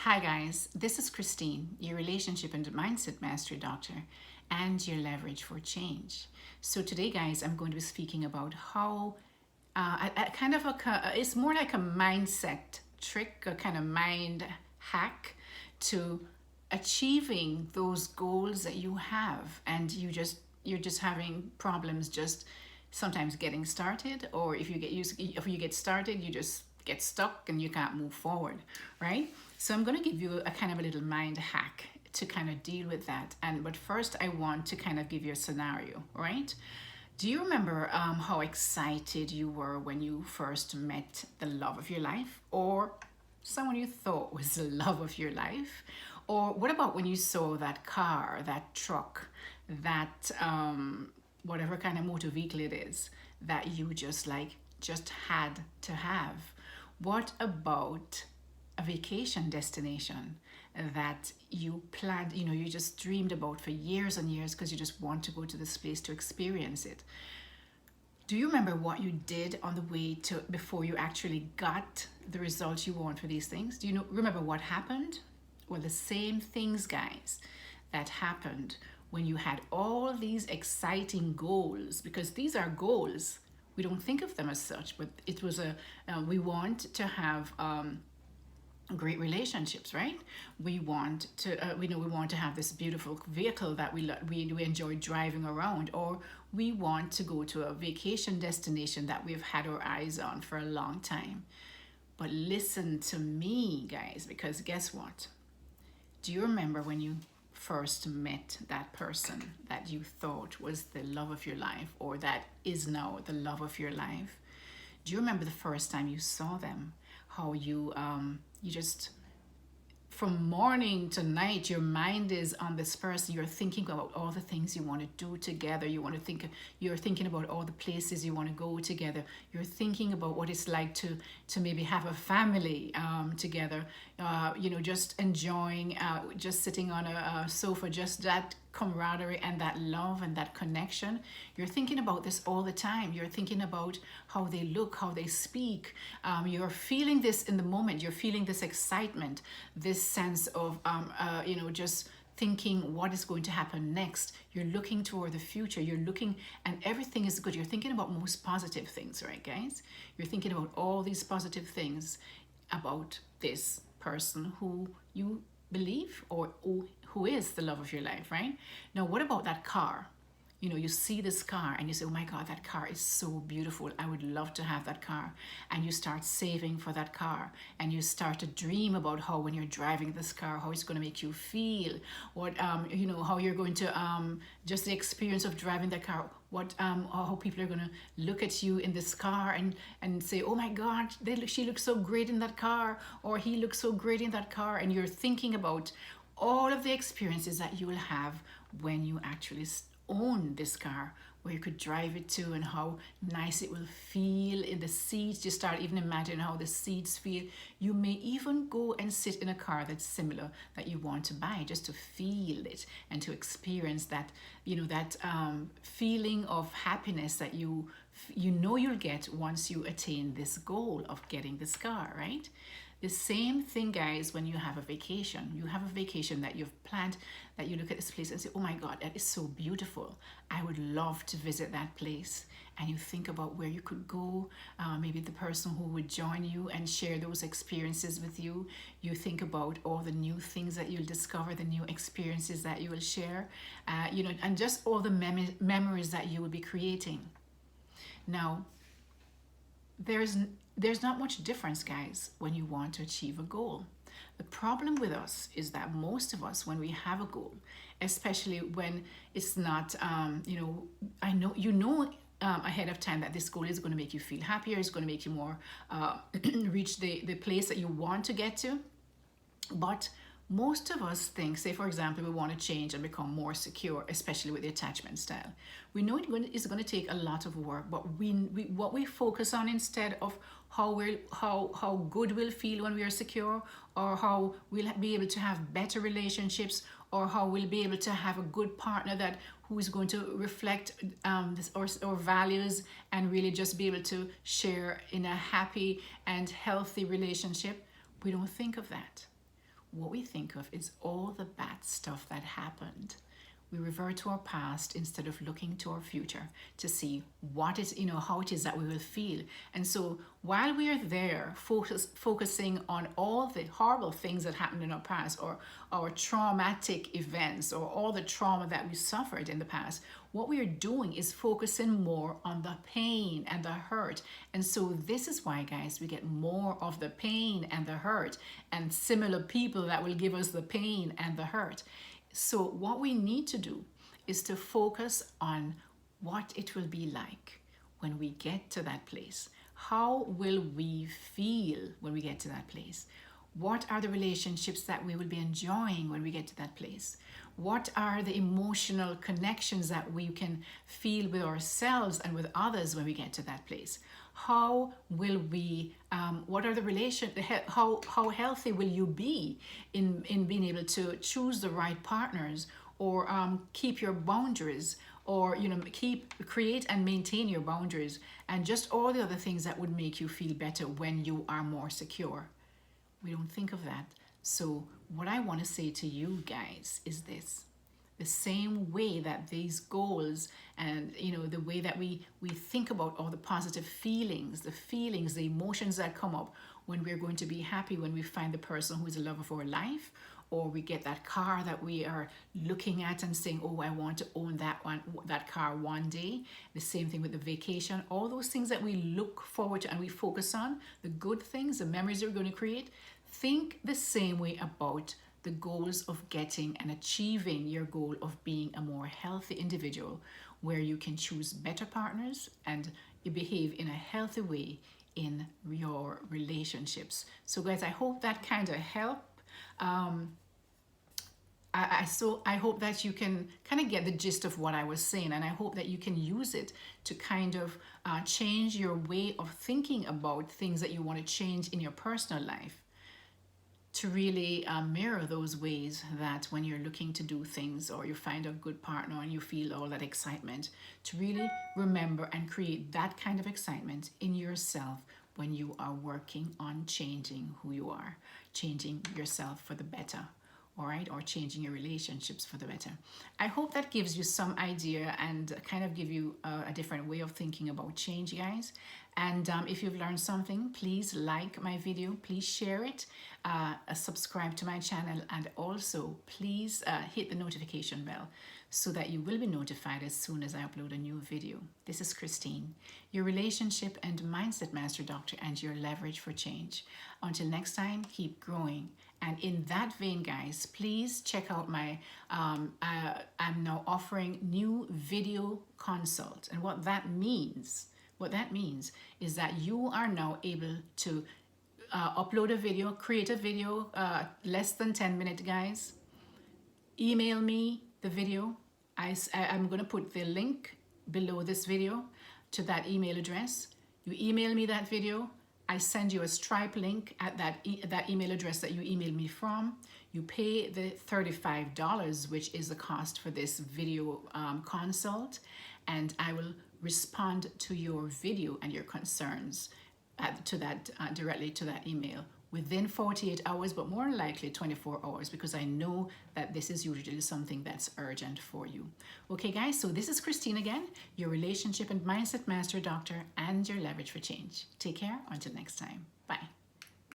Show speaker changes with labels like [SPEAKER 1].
[SPEAKER 1] Hi guys, this is Christine, your relationship and mindset mastery doctor and your leverage for change. So today guys, I'm going to be speaking about how it's more like a mindset trick, a kind of mind hack to achieving those goals that you have, and you're just having problems just sometimes getting started, or if you get started you just get stuck and you can't move forward, right? So I'm going to give you a kind of a little mind hack to kind of deal with that. But first I want to kind of give you a scenario, right? Do you remember how excited you were when you first met the love of your life, or someone you thought was the love of your life? Or what about when you saw that car, that truck, that whatever kind of motor vehicle it is that you just had to have? What about a vacation destination that you planned, you just dreamed about for years and years because you just want to go to this place to experience it? Do you remember what you did on the way to before you actually got the results you want for these things? Do you remember what happened? Well, the same things, guys, that happened when you had all these exciting goals, because these are goals. We don't think of them as such, but it was we want to have great relationships, right? We want to we want to have this beautiful vehicle that we enjoy driving around, or we want to go to a vacation destination that we've had our eyes on for a long time. But listen to me, guys, because guess what? Do you remember when you first met that person that you thought was the love of your life, or that is now the love of your life? Do you remember the first time you saw them? How you just, from morning to night, your mind is on this person. You're thinking about all the things you want to do together. You're thinking about all the places you want to go together. You're thinking about what it's like to maybe have a family together. Just enjoying, just sitting on a sofa, just that camaraderie and that love and that connection. You're thinking about this all the time. You're thinking about how they look, how they speak. You're feeling this in the moment. You're feeling this excitement, this sense of just thinking what is going to happen next. You're looking toward the future. You're looking, and everything is good. You're thinking about most positive things, right, guys? You're thinking about all these positive things about this person who you believe, or who is the love of your life, right? Now, what about that car? You see this car and you say, oh my God, that car is so beautiful. I would love to have that car. And you start saving for that car. And you start to dream about how, when you're driving this car, how it's going to make you feel. What, how you're going to, just the experience of driving that car. How people are going to look at you in this car and say, oh my God, she looks so great in that car. Or he looks so great in that car. And you're thinking about all of the experiences that you will have when you actually own this car, where you could drive it to, and how nice it will feel in the seats. You start even imagining how the seats feel. You may even go and sit in a car that's similar that you want to buy, just to feel it and to experience that, that feeling of happiness that you'll get once you attain this goal of getting this car, right? The same thing, guys, when you have a vacation. You have a vacation that you've planned, that you look at this place and say, oh my God, that is so beautiful. I would love to visit that place. And you think about where you could go, maybe the person who would join you and share those experiences with you. You think about all the new things that you'll discover, the new experiences that you will share, and just all the memories that you will be creating. Now, there's not much difference, guys, when you want to achieve a goal. The problem with us is that most of us, when we have a goal, especially when it's not, I know ahead of time that this goal is going to make you feel happier, it's going to make you more, reach the place that you want to get to. But most of us think, say for example, we want to change and become more secure, especially with the attachment style. We know it's going to take a lot of work, but what we focus on, instead of how good we'll feel when we are secure, or how we'll be able to have better relationships, or how we'll be able to have a good partner who is going to reflect our values, and really just be able to share in a happy and healthy relationship. We don't think of that. what we think of is all the bad stuff that happened. We revert to our past instead of looking to our future to see what is, how it is that we will feel. And so while we are there focusing on all the horrible things that happened in our past, or our traumatic events, or all the trauma that we suffered in the past, what we are doing is focusing more on the pain and the hurt. And so this is why, guys, we get more of the pain and the hurt, and similar people that will give us the pain and the hurt. So what we need to do is to focus on what it will be like when we get to that place. How will we feel when we get to that place? What are the relationships that we will be enjoying when we get to that place? What are the emotional connections that we can feel with ourselves and with others when we get to that place? How will we, what are the how healthy will you be in being able to choose the right partners, or keep your boundaries, or create and maintain your boundaries, and just all the other things that would make you feel better when you are more secure. We don't think of that. So what I want to say to you guys is this: the same way that these goals, and the way that we think about all the positive feelings, the emotions that come up when we're going to be happy when we find the person who is the love of our life, or we get that car that we are looking at and saying, oh, I want to own that car one day. The same thing with the vacation. All those things that we look forward to and we focus on, the good things, the memories we're going to create. Think the same way about the goals of getting and achieving your goal of being a more healthy individual, where you can choose better partners and you behave in a healthy way in your relationships. So guys, I hope that kind of helped. I hope that you can kind of get the gist of what I was saying, and I hope that you can use it to kind of change your way of thinking about things that you want to change in your personal life, to really mirror those ways that when you're looking to do things, or you find a good partner and you feel all that excitement, to really remember and create that kind of excitement in yourself when you are working on changing who you are, changing yourself for the better, all right, or changing your relationships for the better. I hope that gives you some idea and kind of give you a different way of thinking about change, guys. And if you've learned something, please like my video, please share it, subscribe to my channel, and also please hit the notification bell so that you will be notified as soon as I upload a new video. This is Christine, your relationship and mindset master doctor, and your leverage for change. Until next time, keep growing. And in that vein, guys, please check out my, I'm now offering new video consult. And what that means is that you are now able to upload a video, create a video, less than 10 minutes, guys. Email me the video. I'm going to put the link below this video to that email address. You email me that video. I send you a Stripe link at that email address that you emailed me from. You pay the $35, which is the cost for this video consult, and I will respond to your video and your concerns directly to that email within 48 hours, but more likely 24 hours, because I know that this is usually something that's urgent for you. Okay, guys, so this is Christine again, your relationship and mindset master doctor and your leverage for change. Take care until next time. Bye.